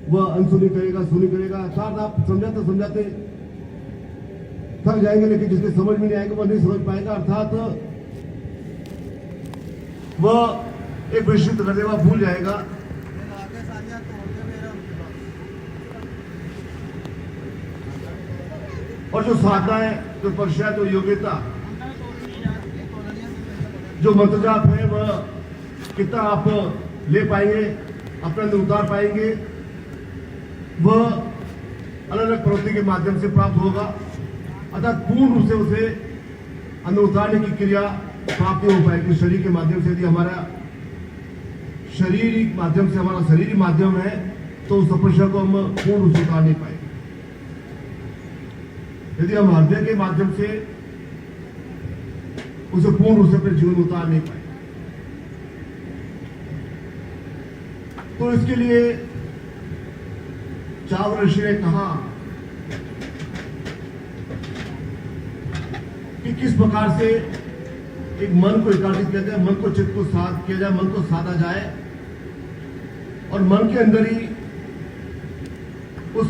वह अनसुनी करेगा, सुनी करेगा। अर्थात आप समझाते समझाते थक जाएंगे, लेकिन जिसके समझ में नहीं आएगा वह नहीं समझ पाएगा। अर्थात वह एक विस्तृत करने वह भूल जाएगा। और जो साधना है, जो पश्चात, जो योग्यता, जो मंत्र जाप है, वह कितना आप ले पाएंगे, अपने अंदर उतार पाएंगे, वह अलग अलग प्रवृत्ति के माध्यम से प्राप्त होगा। अर्थात पूर्ण रूप से उसे अंदर उतारने की क्रिया प्राप्त नहीं हो पाएगी शरीर के माध्यम से। यदि हमारा शारीरिक माध्यम से हमारा शरीर माध्यम है तो उस तपस्या को हम पूर्ण रूप से उतार नहीं पाएंगे। यदि हम हृदय के माध्यम से उसे पूर्ण रूप से अपने जीवन उतार नहीं पाए, तो इसके लिए चावल ऋषि ने कहा कि किस प्रकार से एक मन को एकाग्रित किया जाए, मन को चित्त को साध किया जाए, मन को साधा जाए और मन के अंदर ही उस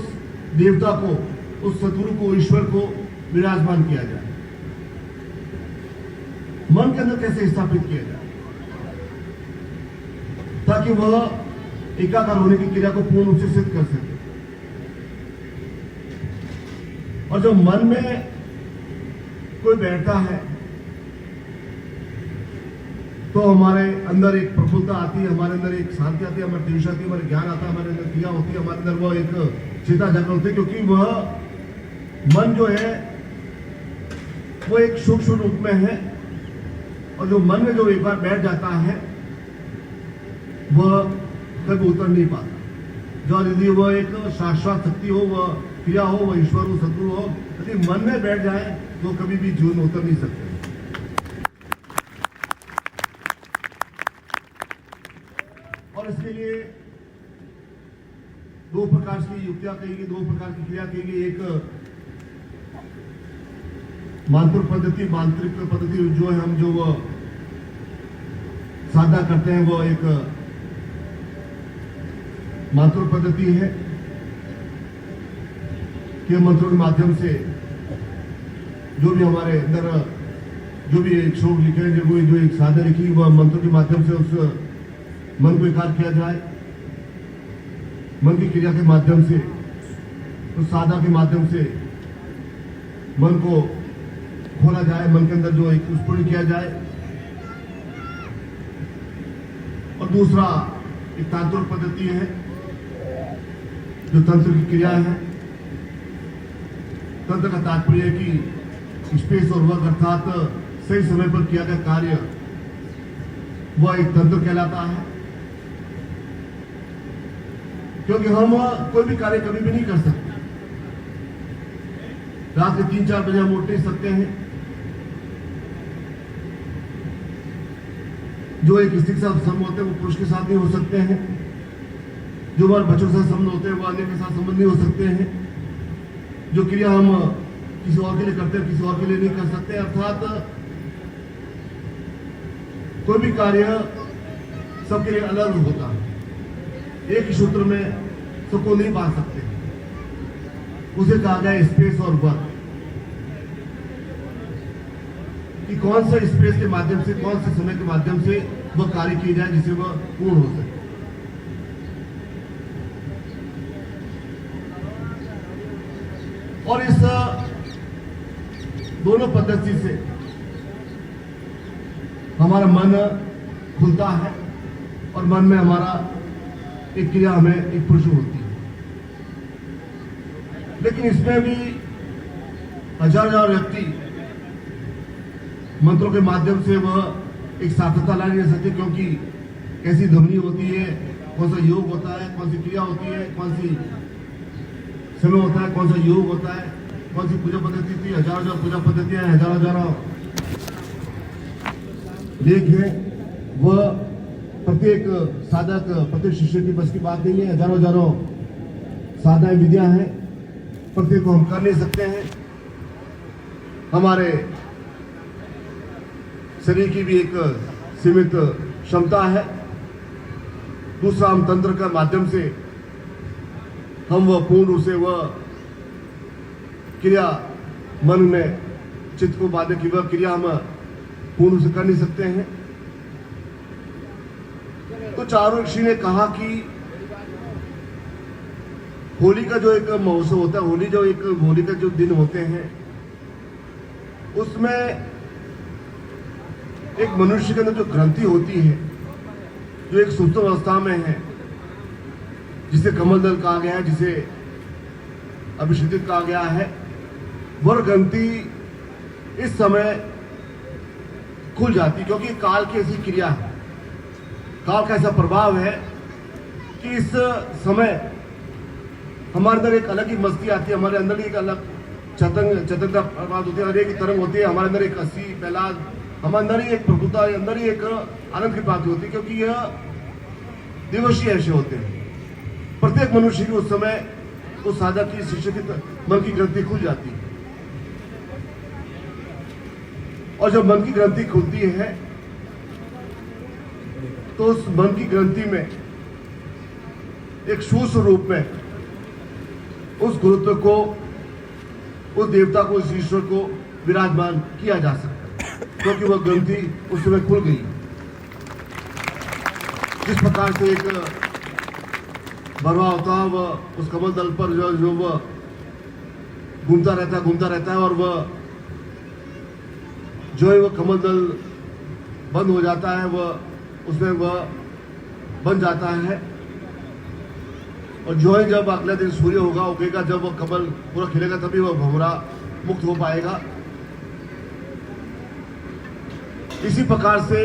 देवता को, उस सतगुरु को, ईश्वर को विराजमान किया जाए। मन के अंदर कैसे स्थापित किया जाए ताकि वह एकाकार होने की क्रिया को पूर्ण रूप से सिद्ध कर सके। और जब मन में कोई बैठता है तो हमारे अंदर एक प्रफुल्लता आती है, हमारे अंदर एक शांति आती है, हमारे तेज आती है, हमारे ज्ञान आता है, हमारे अंदर क्रिया होती है, हमारे अंदर वो एक चेता जागृत होती है। क्योंकि वह मन जो है वो एक सूक्ष्म रूप में है, और जो मन में जो एक बार बैठ जाता है वह कभी उतर नहीं पाता। जो यदि वह एक शाश्वत शक्ति हो, वह क्रिया हो, वह ईश्वर हो, सद्गुरु हो, यदि मन में बैठ जाए तो कभी भी जीवन में उतर नहीं सकते। और इसके लिए दो प्रकार की युक्तियां कही गई, दो प्रकार की क्रिया कही गई। एक मांत्रिक पद्धति जो है, हम जो वो साधना करते हैं, वो एक मांत्रिक पद्धति है कि मंत्रों के माध्यम से जो भी हमारे अंदर जो भी एक श्लोक लिखे हैं, जो एक साधना लिखी, वह मंत्रों के माध्यम से उस मन को एकाग्र किया जाए। मन की क्रिया के माध्यम से, उस साधना के माध्यम से मन को खोला जाए, मन के अंदर जो एक स्फुरण किया जाए। और दूसरा एक तांत्रिक पद्धति है, जो तंत्र की क्रिया है। तंत्र का तात्पर्य है कि स्पेस और वर्क, अर्थात सही समय पर किया गया कार्य, वह एक तंत्र कहलाता है। क्योंकि हम कोई भी कार्य कभी भी नहीं कर सकते। रात के 3-4 बजे हम उठ नहीं सकते हैं। जो एक स्त्री के साथ संबंध होते हैं वो पुरुष के साथ नहीं हो सकते हैं। जो हमारे बच्चों के साथ संबंध होते हैं वो अन्य के साथ संबंध नहीं हो सकते हैं। जो क्रिया हम किसी और के लिए करते हैं, किसी और के लिए नहीं कर सकते। अर्थात कोई भी कार्य सबके लिए अलग होता है। एक ही सूत्र में सबको नहीं बांध सकते। उसे कहा गया स्पेस और वर्क, कि कौन सा स्पेस के माध्यम से, कौन से समय के माध्यम से वह कार्य किया जाए जिससे वह पूर्ण हो सके। और इस दोनों पद्धति से हमारा मन खुलता है और मन में हमारा एक क्रिया हमें एक पुरुष होती है। लेकिन इसमें भी हजार व्यक्ति मंत्रों के माध्यम से वह एक सार्थकता ला नहीं सकते। क्योंकि कैसी ध्वनि होती है, कौन सा योग होता है, कौन सी क्रिया होती है, कौन सी समय होता है, कौन सा योग होता है, कौन सी पूजा पद्धति थी। हजार पूजा पद्धतियां हैं, हजार लेख है। वह प्रत्येक साधक, प्रत्येक शिष्य की बस की बात नहीं है। हजारों साधनाएं, विधियां हैं, प्रत्येक को हम कर नहीं सकते हैं। हमारे शरीर की भी एक सीमित क्षमता है। दूसरा, हम तंत्र के माध्यम से हम वह पूर्ण रूप से वह क्रिया मन में चित्त को बांधने की वह क्रिया हम पूर्ण रूप से कर नहीं सकते हैं। तो चारों ऋषि ने कहा कि होली का जो एक महोत्सव होता है, होली का जो दिन होते हैं, उसमें एक मनुष्य के अंदर जो ग्रंथि होती है, जो एक सुप्त अवस्था में है, जिसे कमल दल कहा गया है, जिसे अभिषेकित कहा गया है, वह ग्रंथि इस समय खुल जाती, क्योंकि काल की ऐसी क्रिया है, काल का ऐसा प्रभाव है कि इस समय हमारे अंदर एक अलग ही मस्ती आती है, हमारे अंदर एक अलग चतंगता प्रभाव होती है, हर एक तरंग होती है, हमारे अंदर एक हंसी प्रहलाद, हमारे अंदर ही एक प्रभुता, अंदर ही एक आनंद की प्राप्ति होती है, क्योंकि यह दिवस ही ऐसे होते हैं। प्रत्येक मनुष्य की उस समय उस साधक की शिष्य की मन की ग्रंथि खुल जाती है, और जब मन की ग्रंथि खुलती है तो उस मन की ग्रंथि में एक सूक्ष्म रूप में उस गुरुत्व को, उस देवता को, उस ईश्वर को विराजमान किया जा सकता है, क्योंकि वह ग्रंथि उस समय खुल गई। जिस प्रकार से एक बरवा होता है, वह उस कमल दल पर जो वह घूमता रहता है, और वह जो है वह कमल दल बंद हो जाता है, वह उसमें वह बन जाता है, और जो है जब अगले दिन सूर्य होगा उगेगा, जब वह कमल पूरा खिलेगा, तभी वह भंवरा मुक्त हो पाएगा। इसी प्रकार से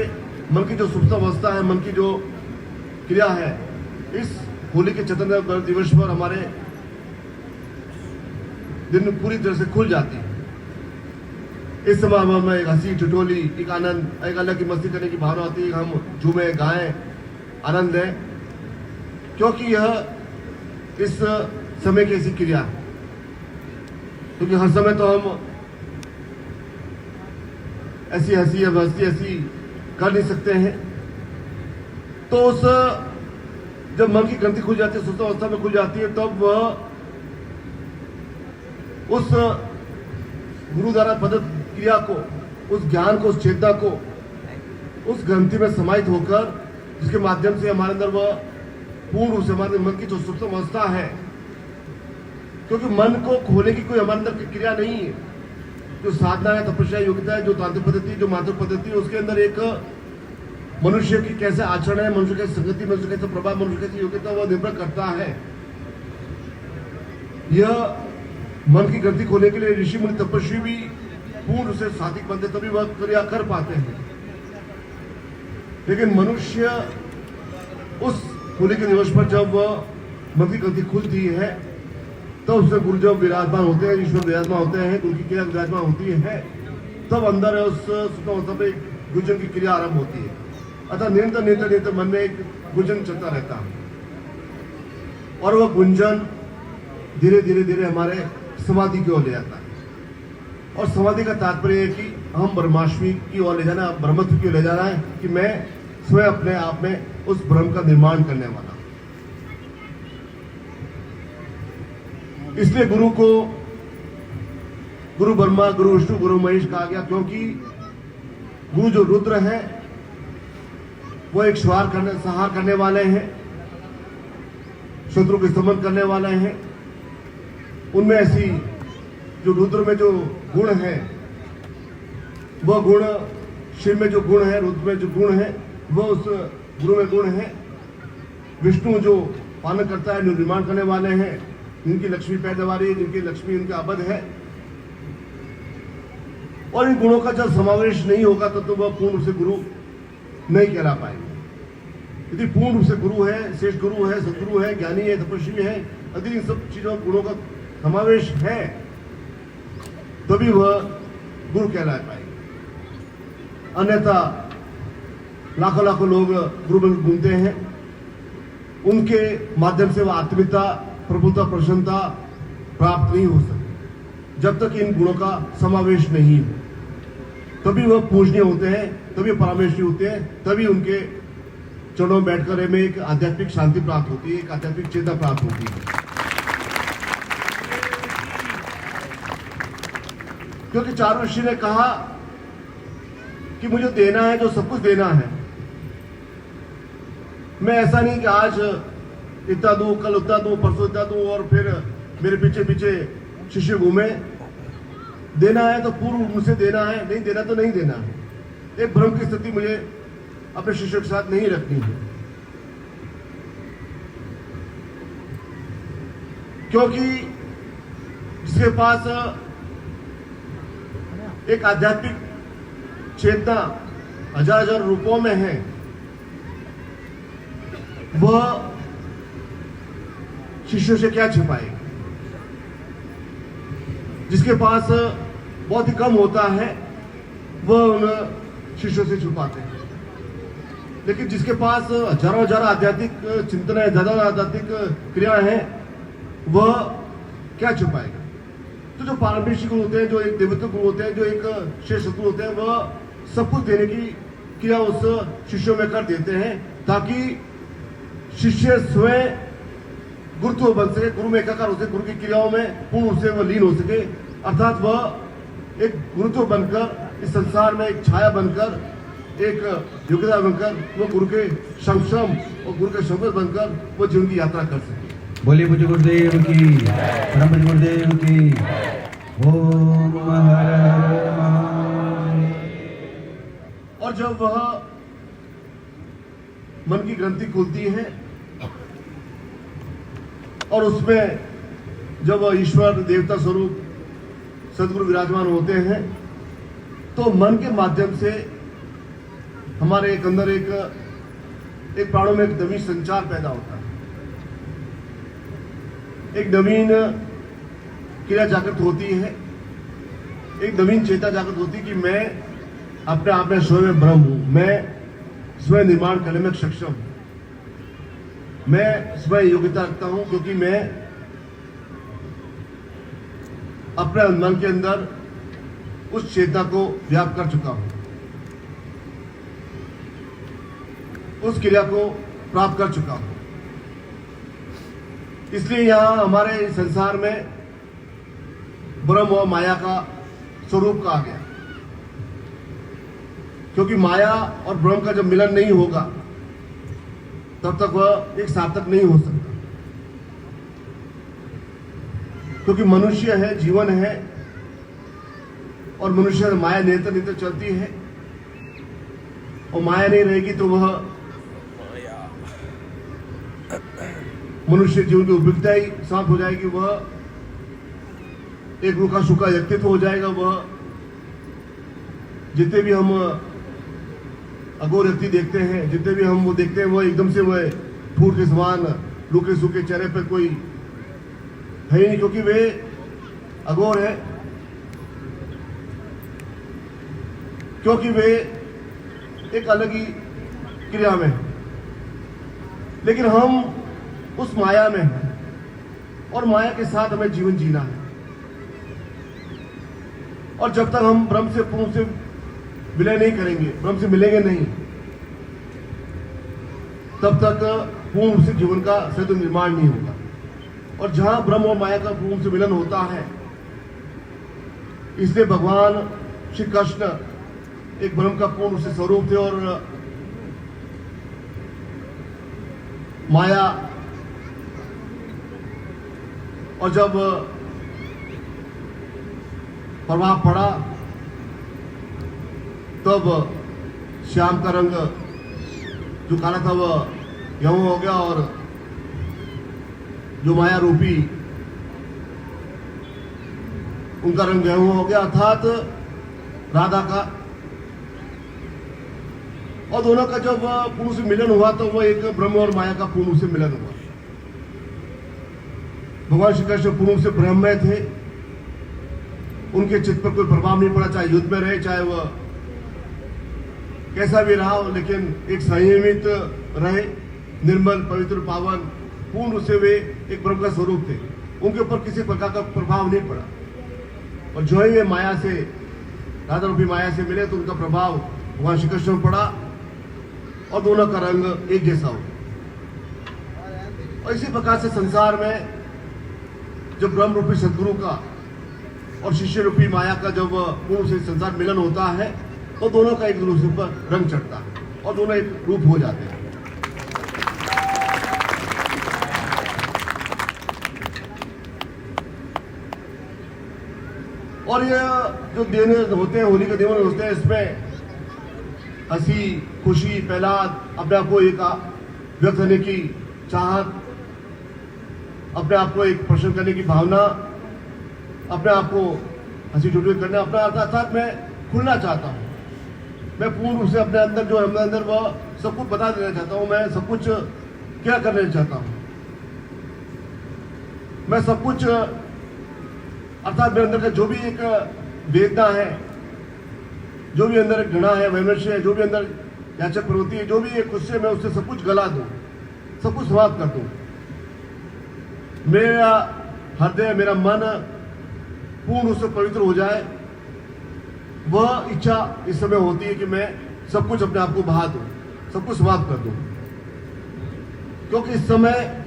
मन की जो सुप्त अवस्था है, मन की जो क्रिया है, इस होली के चैतन्य दिवस पर हमारे दिन पूरी तरह से खुल जाती है। इस समय हमें एक हंसी ठिठोली, एक आनंद, एक अलग की मस्ती करने की भावना होती है, हम झूमे गाएं, आनंद है, क्योंकि यह इस समय की ऐसी क्रिया है। क्योंकि हर समय तो हम ऐसी हंसी या मस्ती ऐसी कर नहीं सकते हैं। तो उस जब मन की ग्रंथि खुल जाती है, सुप्त अवस्था में खुल जाती है, तब वह उस गुरु द्वारा प्रदत्त क्रिया को, उस ज्ञान को, उस चेतना को उस ग्रंथि में समाहित होकर, जिसके माध्यम से हमारे अंदर वह पूर्ण रूप से हमारे मन की जो सुप्त अवस्था है, क्योंकि मन को खोलने की कोई हमारे अंदर क्रिया नहीं है। जो साधना है, तपस्या, योग्यता है, जो तांत्रिक पद्धति, जो मात्र पद्धति है, उसके अंदर एक मनुष्य की कैसे आचरण है, मनुष्य कैसे संगति, मनुष्य कैसे प्रभाव, मनुष्य कैसी योग्यता, वह निर्भर करता है। यह मन की ग्रंथि खोलने के लिए ऋषि मुनि तपस्वी भी पूर्ण से साधिक बनते, तभी वह क्रिया कर पाते हैं। लेकिन मनुष्य उस होली के दिवस पर जब वह मन की ग्रंथि खुलती है, तब उसमें गुरु जब विराजमान होते हैं, ईश्वर विराजमान होते हैं, गुरु की क्रिया विराजमान होती है, तब अंदर उस सुप्त में गुंजन की क्रिया आरंभ होती है। अतः निरंतर मन में एक गुंजन चलता रहता है, और वह गुंजन धीरे धीरे हमारे समाधि की ओर ले जाता है। और समाधि का तात्पर्य है कि हम ब्रह्माष्टमी की ओर ले जाना, ब्रह्मत्व की ओर ले जाना है, कि मैं स्वयं अपने आप में उस ब्रह्म का निर्माण करने वाला। इसलिए गुरु को गुरु ब्रह्मा, गुरु विष्णु, गुरु महेश कहा गया, क्योंकि गुरु जो रुद्र है वो एक संहार करने वाले हैं, शत्रु के स्तमन करने वाले हैं। उनमें ऐसी जो रुद्र में जो गुण है, वह गुण शिव में जो गुण है, रुद्र में जो गुण है, वह उस गुरु में गुण है। विष्णु जो पालन करता है, निर्माण करने वाले हैं, जिनकी लक्ष्मी पैदावारी है, जिनकी लक्ष्मी उनका अबध है। और इन गुणों का जब समावेश नहीं होगा तो वह पूर्ण रूप से गुरु नहीं कहला पाएंगे। यदि पूर्ण रूप से गुरु है, श्रेष्ठ गुरु है, सदगुरु है, ज्ञानी है, तपस्वी है, यदि इन सब चीजों गुणों का समावेश है, तभी वह गुरु कहला पाएंगे। अन्यथा लाखों लोग गुरु बन घूमते हैं, उनके माध्यम से वह आत्मिकता, प्रभुता, प्रसन्नता प्राप्त नहीं हो सकती जब तक इन गुणों का समावेश नहीं हो। तभी वह पूजनीय होते हैं, तभी परामर्शी होते हैं, तभी उनके चरणों में बैठकर हमें एक आध्यात्मिक शांति प्राप्त होती है, एक आध्यात्मिक चेतना प्राप्त होती है। क्योंकि चार ऋषि ने कहा कि मुझे देना है जो सब कुछ देना है। मैं ऐसा नहीं कि आज इतना दूं, कल उतना दूं, परसों इतना दूं और फिर मेरे पीछे पीछे शिष्य घूमे। देना है तो पूर्ण मुझसे देना है, नहीं देना तो नहीं देना है। एक भ्रम की स्थिति मुझे अपने शिष्यों के साथ नहीं रखनी है, क्योंकि जिसके पास एक आध्यात्मिक चेतना हजार हजार रूपों में है, वह शिष्यों से क्या छिपाएगा। जिसके पास बहुत ही कम होता है वह उन शिष्यों से छुपाते हैं, लेकिन जिसके पास हजारों हजार आध्यात्मिक चिंतन है, ज्यादा आध्यात्मिक क्रिया है, वह क्या छुपाएगा। तो जो पारंपरिक गुरु होते हैं, जो एक देवत्व गुरु होते हैं, जो एक श्रेष्ठ गुरु होते हैं, वह सब कुछ देने की क्रिया उस शिष्यों में कर देते हैं, ताकि शिष्य स्वयं गुरुत्व बन सके, गुरु में एकाकार हो सके, गुरु की क्रियाओं में पूर्ण रूप से वह लीन हो सके। अर्थात वह एक गुरुत्व बनकर इस संसार में एक छाया बनकर, एक योग्यता बनकर, वो गुरु के संक्षम और गुरु के संगत बनकर वो जीवन की यात्रा कर सके। बोलिए पूज्य गुरुदेव की, परम पूज्य गुरुदेव की। ओम हर हर महादेव। और जब वह मन की ग्रंथि खुलती है और उसमें जब ईश्वर देवता स्वरूप सदगुरु विराजमान होते हैं, तो मन के माध्यम से हमारे एक अंदर एक प्राणों में एक नवीन संचार पैदा होता है, एक नवीन क्रिया जागृत होती है, एक नवीन चेतना जागृत होती है कि मैं अपने आप में स्वयं में ब्रह्म हूं, मैं स्वयं निर्माण करने में सक्षम हूं, मैं स्वयं योग्यता रखता हूं, क्योंकि मैं अपने मन के अंदर उस चेतना को व्याप्त कर चुका हूं, उस क्रिया को प्राप्त कर चुका हूं। इसलिए यहां हमारे संसार में ब्रह्म और माया का स्वरूप कहा गया, क्योंकि माया और ब्रह्म का जब मिलन नहीं होगा तब तक वह एक सार्थक नहीं हो सकता। क्योंकि मनुष्य है, जीवन है, और मनुष्य माया निरंतर निरंतर चलती है, और माया नहीं रहेगी तो वह मनुष्य जीवन की उपयुक्ता ही समाप्त हो जाएगी। वह एक रूखा सूखा व्यक्तित्व हो जाएगा। वह जितने भी हम अघोर व्यक्ति देखते हैं, जितने भी हम वो देखते हैं, वो एकदम से वह फूट के समान रूखे सूखे चेहरे पर कोई है ही नहीं, क्योंकि वे अघोर है, क्योंकि वे एक अलग ही क्रिया में है। लेकिन हम उस माया में हैं, और माया के साथ हमें जीवन जीना है। और जब तक हम ब्रह्म से पूर्ण से विलय नहीं करेंगे, ब्रह्म से मिलेंगे नहीं, तब तक पूर्ण रूप से जीवन का सहित निर्माण नहीं होगा। और जहां ब्रह्म और माया का पूर्ण से मिलन होता है, इसलिए भगवान श्री कृष्ण एक ब्रह्म का पूर्ण से स्वरूप थे, और माया, और जब प्रभाव पड़ा तब श्याम का रंग जो काला था वह गेहूं हो गया, और जो माया रूपी उनका रंग गेहूं हो गया, अर्थात राधा का। और दोनों का जब पूर्ण से मिलन हुआ तो वह एक ब्रह्म और माया का पूर्ण से मिलन हुआ। भगवान श्री कृष्ण पूर्ण से ब्रह्ममय थे, उनके चित्त पर कोई प्रभाव नहीं पड़ा, चाहे युद्ध में रहे, चाहे वह कैसा भी रहा हो, लेकिन एक संयमित रहे, निर्मल पवित्र पावन पूर्ण से वे एक ब्रह्म का स्वरूप थे। उनके ऊपर किसी प्रकार का प्रभाव नहीं पड़ा, और जो ही वे माया से, राधा रूपी माया से मिले, तो उनका प्रभाव भगवान श्री कृष्ण में पड़ा, और दोनों का रंग एक जैसा हो। और इसी प्रकार से संसार में जब ब्रह्म रूपी सदगुरु का और शिष्य रूपी माया का जब पूर्ण से संसार मिलन होता है तो दोनों का एक दूसरे पर रंग चढ़ता है और दोनों एक रूप हो जाते हैं। और ये जो दिन होते हैं, होली के दिन होते हैं, इसमें हंसी, खुशी, प्रहलाद, अपने आप को एक व्यक्त करने की चाहत, अपने आप को एक प्रश्न करने की भावना, अपने आप को हंसी ठिठोली करना, अपना अर्थात मैं खुलना चाहता हूँ। मैं पूर्ण रूप से अपने अंदर जो है, अपने अंदर वह सब कुछ बता देना चाहता हूँ। मैं सब कुछ क्या करना चाहता हूँ, मैं सब कुछ अर्थात मेरे अंदर का जो भी एक वेदना है, जो भी अंदर घृणा है, वैमनस्य है, जो भी अंदर याचक प्रवृत्ति है, जो भी एक उससे मैं उससे सब कुछ गला दूं, सब कुछ समाप्त कर दूं। मेरा हृदय, मेरा मन पूर्ण रूप से पवित्र हो जाए, वह इच्छा इस समय होती है कि मैं सब कुछ अपने आप को बहा दूं, सब कुछ समाप्त कर दूं। क्योंकि इस समय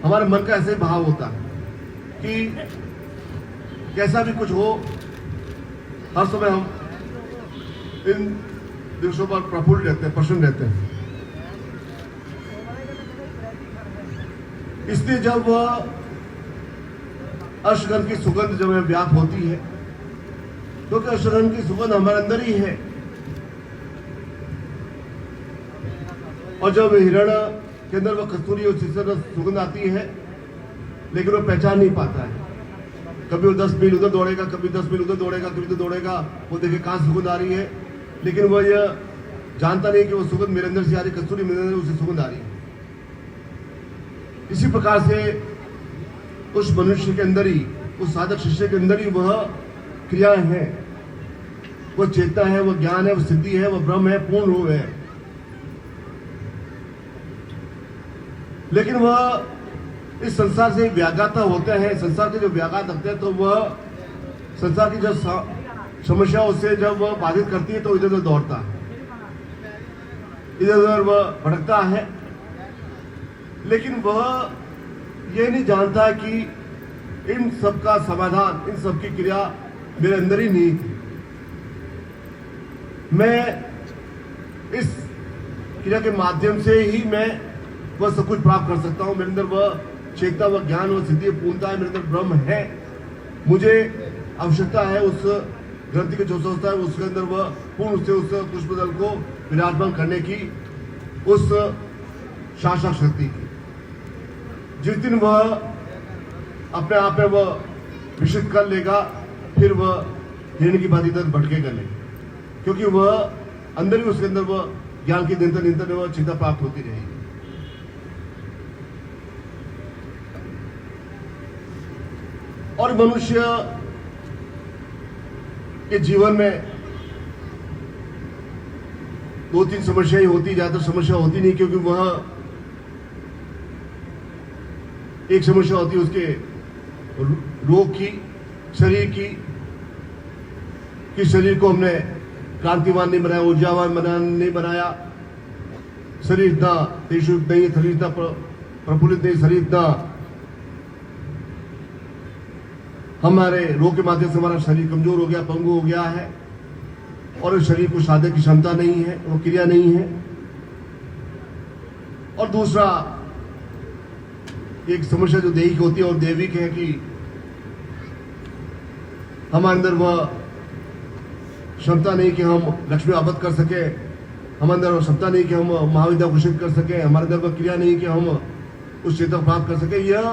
हमारे मन का ऐसे ही भाव होता है कि कैसा भी कुछ हो, हर समय हम इन दिवसों पर प्रफुल्ल रहते हैं, प्रसन्न रहते हैं। इसलिए जब वह अश्वगंध की सुगंध जब व्याप्त होती है, क्योंकि अश्वगंध की सुगंध हमारे अंदर ही है, और जब हिरण के अंदर वह कस्तूरी और सुगंध आती है, लेकिन वह पहचान नहीं पाता है। कभी वो 10 मील उधर दौड़ेगा, कभी 10 मील उधर दौड़ेगा, कभी तो दौड़ेगा, वो देखे कहां सुगंध आ रही है, लेकिन वह यह जानता नहीं कि वो सुगंध मेरे अंदर से आ रही, कस्तूरी मेरे अंदर उससे सुगंध आ रही है। इसी प्रकार से उस मनुष्य के अंदर ही, उस साधक शिष्य के अंदर ही वह क्रियाएं हैं, वह चेतना है, वह ज्ञान है, वह सिद्धि है, वह ब्रह्म है, पूर्ण रूप है। लेकिन वह इस संसार से व्याघात होते हैं, संसार के जो व्याघात रखते हैं, तो वह संसार की जो समस्याओं से जब वह बाधित करती है तो इधर उधर दौड़ता है, इधर उधर वह भटकता है। लेकिन वह यह नहीं जानता कि इन सब का समाधान, इन सब की क्रिया मेरे अंदर ही नहीं थी। मैं इस क्रिया के माध्यम से ही मैं वह सब कुछ प्राप्त कर सकता हूं। मेरे अंदर वह चेतना, वह ज्ञान, वह सिद्धि, पूर्णता है, मेरे अंदर ब्रह्म है। मुझे आवश्यकता है उस ग्रंथि के जो संस्था है उसके अंदर वह पूर्ण से उस पुष्पदल को विराजमान करने की, उस शासक शक्ति की। जिस दिन वह अपने आप में वह विकसित कर लेगा, फिर वह हिरण की भांति इधर भटकेगा नहीं, क्योंकि वह अंदर ही उसके अंदर वह ज्ञान की निरंतर निरंतर वह चिंता प्राप्त होती रहेगी। और मनुष्य के जीवन में 2-3 समस्याएं होती, ज्यादातर समस्या होती नहीं, क्योंकि वह एक समस्या होती है उसके रोग की, शरीर की, कि शरीर को हमने क्रांतिवान नहीं बनाया, ऊर्जावान नहीं बनाया, शरीर इतना तेजस्वी नहीं, शरीर इतना प्रफुल्लित नहीं, शरीर इतना, हमारे रोग के माध्यम से हमारा शरीर कमजोर हो गया, पंगु हो गया है, और उस शरीर को साधक की क्षमता नहीं है, वो क्रिया नहीं है। और दूसरा एक समस्या जो दैहिक होती है और दैविक है कि हमारे अंदर वह क्षमता नहीं कि हम लक्ष्मी आबद्ध कर सके, हमारे अंदर क्षमता नहीं कि हम महाविद्या घोषित कर सके, हमारे अंदर वह क्रिया नहीं कि हम उस चेतना प्राप्त कर सके। यह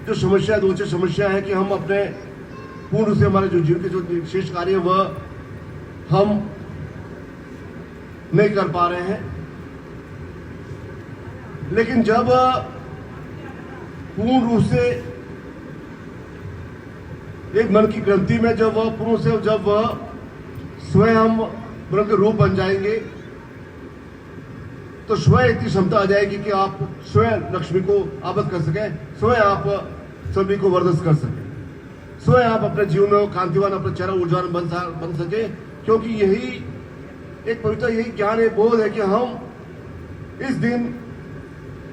जो समस्या, दूसरी समस्या है कि हम अपने पूर्ण से हमारे जो जीवन के जो शेष कार्य वह हम नहीं कर पा रहे हैं। लेकिन जब पूर्ण रूप से एक मन की ग्रंथि में जब वह पूर्ण से, जब वह स्वयं हम ब्रह्म के रूप बन जाएंगे, तो स्वयं इतनी क्षमता आ जाएगी कि आप स्वयं लक्ष्मी को आबद्ध कर सके, स्वयं आप सभी को वर्धस कर सके, स्वयं आप अपने जीवन में कांतिवान, अपना चेहरा ऊर्जावान बन सके। क्योंकि यही एक पवित्र, यही ज्ञान है, बोध है कि हम इस दिन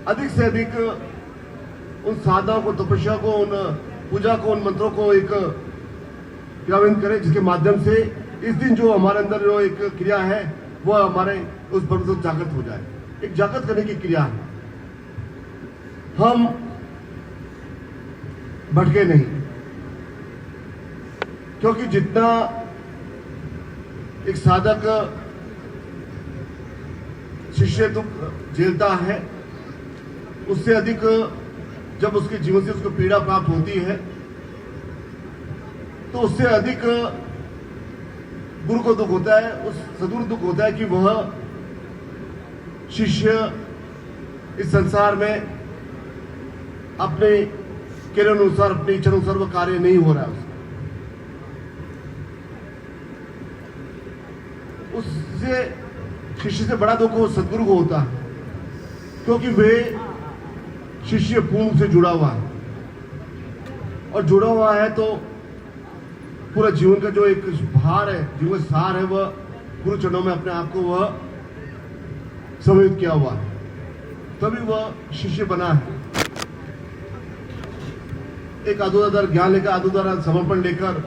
अधिक से अधिक उन साधनाओं को, तपस्या को, उन पूजा को, उन मंत्रों को एक क्रियान्वित करें, जिसके माध्यम से इस दिन जो हमारे अंदर जो एक क्रिया है वो हमारे उस पर से जागृत हो जाए। एक जागृत करने की क्रिया है। हम भटके नहीं, क्योंकि जितना एक साधक शिष्य दुख झेलता है, उससे अधिक जब उसके जीवन से उसको पीड़ा प्राप्त होती है तो उससे अधिक गुरु को दुख होता है, उस सदगुरु दुख होता है कि वह शिष्य इस संसार में अपने केवल अनुसार, अपनी इच्छा अनुसार वह कार्य नहीं हो रहा है उससे शिष्य से बड़ा दुख वो सदगुरु को होता है, क्योंकि वे शिष्य पूर्ण से जुड़ा हुआ है, और जुड़ा हुआ है तो पूरा जीवन का जो एक भार है, जीवन सार है, वह गुरु चरणों में अपने आप को वह समर्पित किया हुआ है, तभी वह शिष्य बना है। एक आधुदार ज्ञान लेकर, आधुदार समर्पण लेकर,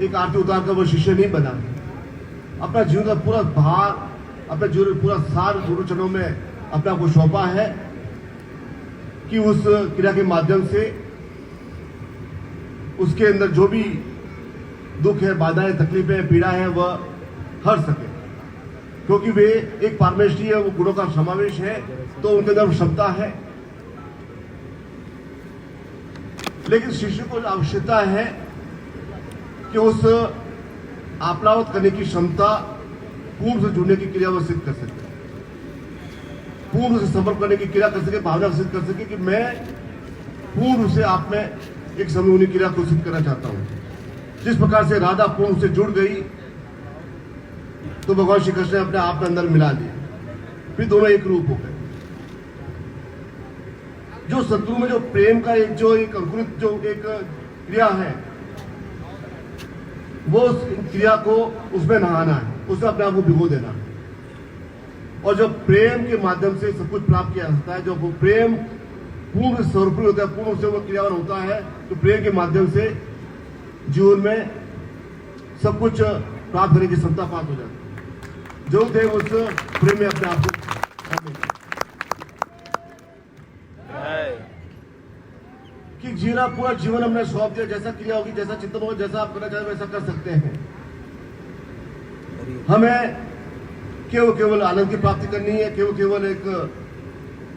एक आरती उतार कर वह शिष्य नहीं बना। अपना जीवन का पूरा भार, अपने जीवन पूरा सार गुरु चरणों में अपने आप को सौंपा है कि उस क्रिया के माध्यम से उसके अंदर जो भी दुख है, बाधाएं, तकलीफें, पीड़ा है, वह हर सके, क्योंकि वे एक पारमेष्ठी है, वो गुणों का समावेश है, तो उनके अंदर क्षमता है। लेकिन शिष्य को आवश्यकता है कि उस आपलावत करने की क्षमता, पूर्ण से जुड़ने की क्रिया वह सिद्ध कर सके, पूर्ण से समर्पण करने की क्रिया कर सके, भावना सिद्ध कर सके कि मैं पूर्ण से आप में एक समूह क्रिया को सिद्ध करना चाहता हूं। जिस प्रकार से राधा पूर्ण से जुड़ गई तो भगवान श्री कृष्ण ने अपने आप में अंदर मिला दिया, फिर दोनों एक रूप हो गए। जो सत्संग में जो प्रेम का एक अंकुरित जो एक क्रिया है, वो उस क्रिया को उसमें नहाना है, उसमें अपने आप को भिगो देना है। और जब प्रेम के माध्यम से सब कुछ प्राप्त किया जाता है, जब वो प्रेम पूर्ण स्वरूप होता है, पूर्ण से वो क्रियावान होता है, तो प्रेम के माध्यम से जीवन में सब कुछ प्राप्त करने की क्षमता प्राप्त हो जाती है। जो थे उस प्रेम में अपने आप को कि जीना पूरा जीवन हमने सौंप दिया, जैसा क्रिया होगी, जैसा चिंतन होगा, जैसा आप करना चाहे वैसा कर सकते हैं। हमें केवल आनंद की प्राप्ति करनी है, केवल एक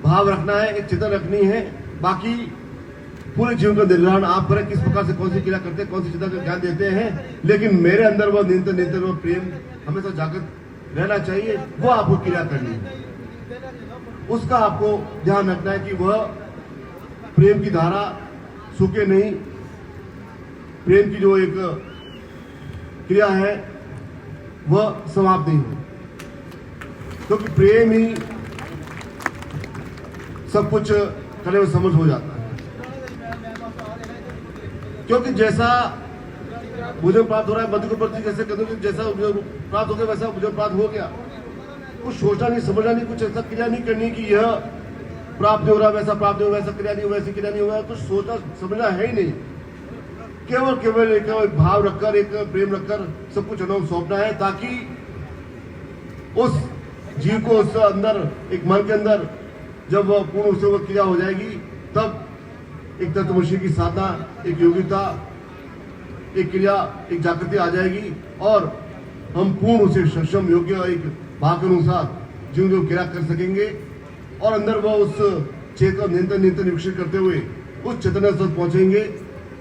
भाव रखना है, एक चिंतन रखनी है, बाकी पूरे जीवन का निर्धारण आप करें, किस प्रकार से कौन सी क्रिया करते हैं, कौन सी चिंता का ज्ञान देते हैं, लेकिन मेरे अंदर वह निरंतर वह प्रेम हमेशा जागृत रहना चाहिए, वो आपको क्रिया करनी है। उसका आपको ध्यान रखना है कि वह प्रेम की धारा सूखे नहीं, प्रेम की जो एक क्रिया है वह समाप्त नहीं हो, क्योंकि प्रेम ही सब कुछ करने में समझ हो जाता है। क्योंकि जैसा मुझे प्राप्त हो रहा है, मध्य को प्रति जैसे कहते हैं, जैसा मुझे प्राप्त हो गया वैसा मुझे प्राप्त हो गया। कुछ सोचना नहीं, समझना नहीं, कुछ ऐसा क्रिया नहीं करनी कि यह प्राप्त हो रहा है, वैसा प्राप्त हो, वैसा क्रिया नहीं हो, वैसी क्रिया नहीं हुआ, कुछ सोचना समझना है ही नहीं। केवल एक भाव रखकर, एक प्रेम रखकर सब कुछ अनुभव सौंपना है, ताकि उस जीव को उस अंदर एक मन के अंदर जब वह पूर्ण से वह क्रिया हो जाएगी, तब एक तत्वमसी की साधना, एक योगिता, एक क्रिया, एक जागृति आ जाएगी, और हम पूर्ण से सक्षम, योग्य, एक भाव के अनुसार जीवन को क्रिया कर सकेंगे, और अंदर वह उस चेतन निरंतर विकसित करते हुए उस चेतना तक पहुंचेंगे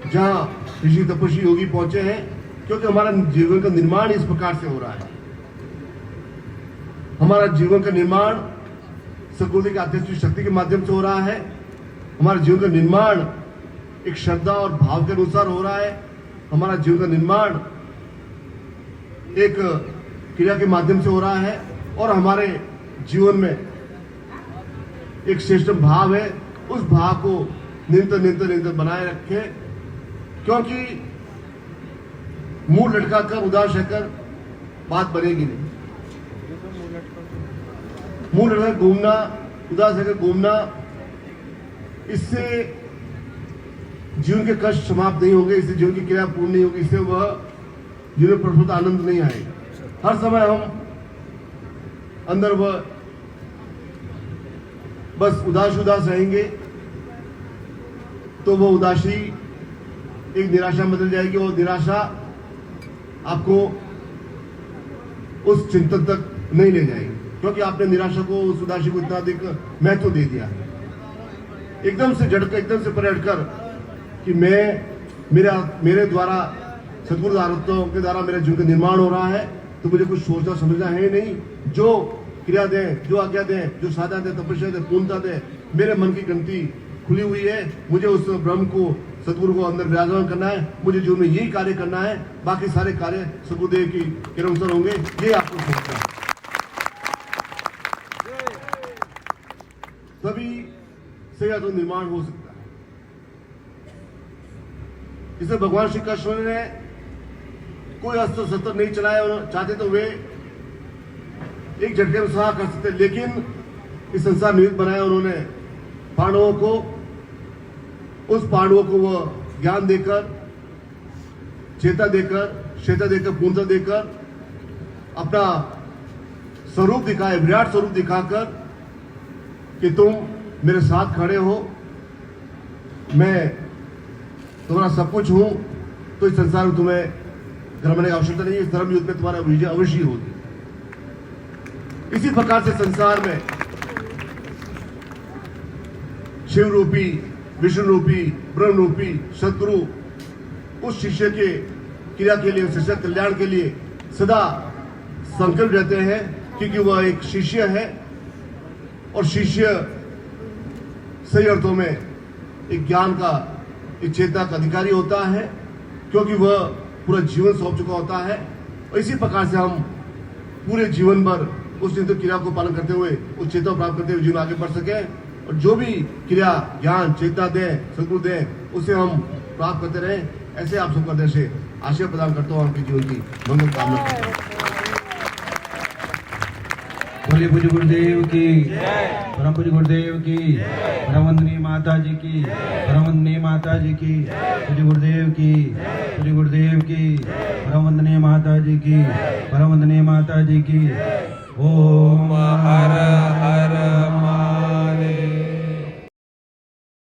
जहां ऋषि तपस्वी योगी पहुंचे हैं। क्योंकि हमारा जीवन का निर्माण इस प्रकार से हो रहा है। हमारा जीवन का निर्माण सद्गुरु की आध्यात्मिक शक्ति के माध्यम से हो रहा है। हमारा जीवन का निर्माण एक श्रद्धा और भाव के अनुसार हो रहा है। हमारा जीवन का निर्माण एक क्रिया के माध्यम से हो रहा है, और हमारे जीवन में एक श्रेष्ठ भाव है, उस भाव को निरंतर बनाए रखे, क्योंकि मुंह लटका कर उदास रहकर बात बनेगी नहीं। मुंह लटका घूमना, उदास रहकर घूमना, इससे जीवन के कष्ट समाप्त नहीं होंगे, इससे जीवन की क्रिया पूर्ण नहीं होगी, इससे वह जीवन में प्रभुत आनंद नहीं आएगा। हर समय हम अंदर वह बस उदास रहेंगे तो वो उदासी एक निराशा बदल जाएगी और निराशा आपको उस चिंतन तक नहीं ले जाएगी, क्योंकि आपने निराशा को, उस उदासी को इतना अधिक महत्व दे दिया है। एकदम से झटकर, एकदम से परे हटकर कि मेरे द्वारा, सद्गुरु आरत्यों के द्वारा मेरे जीवन का निर्माण हो रहा है, तो मुझे कुछ सोचना समझना है नहीं। जो क्रिया दें, जो आज्ञा दें, जो साधना दें, तपस्या दें, पूर्णता दें, मेरे मन की गंती खुली हुई है। मुझे उस ब्रह्म को, सद्गुरु को अंदर विराजमान करना है। मुझे जीवन में यही कार्य करना है, बाकी सारे कार्य सद्गुरुदेव के अनुसार होंगे। ये आपको सोचना है, तभी से या तो निर्माण हो सकता है। इसे भगवान श्री कृष्ण ने कोई अस्त्र शस्त्र नहीं चलाया, चाहते तो वे एक झटके में सहा कर सकते, लेकिन इस संसार निमित्त बनाया उन्होंने पांडवों को। उस पांडवों को वह ज्ञान देकर, चेता देकर, श्वेता देकर, पूर्णता देकर, अपना स्वरूप दिखाए, विराट स्वरूप दिखाकर कि तुम मेरे साथ खड़े हो, मैं तुम्हारा सब कुछ हूं, तो इस संसार में तुम्हें धर्म की आवश्यकता नहीं है। इस धर्म युद्ध में तुम्हारा विजय अवश्य होगी। इसी प्रकार से संसार में शिव रूपी, विष्णु रूपी, ब्रह्म रूपी सद्गुरु उस शिष्य के क्रिया के लिए, शिष्य कल्याण के लिए सदा संकल्प रहते हैं, क्योंकि वह एक शिष्य है और शिष्य सही अर्थों में एक ज्ञान का, एक चेतना का अधिकारी होता है, क्योंकि वह पूरा जीवन सौंप चुका होता है। और इसी प्रकार से हम पूरे जीवन भर उस चिंतन क्रिया को पालन करते हुए, उस चेतना प्राप्त करते हुए जीवन आगे बढ़ सके, और जो भी क्रिया, ज्ञान, चेतना दें, सद्गुरु दें, उसे हम प्राप्त करते रहें। ऐसे आप सबका देश से आशीर्वाद प्रदान करता हूँ, आपके जीवन की मंगल कामना करता हूँ। बोलिए पूज्य गुरुदेव की, परम पूज्य गुरुदेव की, परम वंदनीय माता जी की, परम वंदनीय माता जी की, पूज्य गुरुदेव की, पूज्य गुरुदेव की, परम वंदनीय माता जी की, परम वंदनीय माता जी की। ओम हर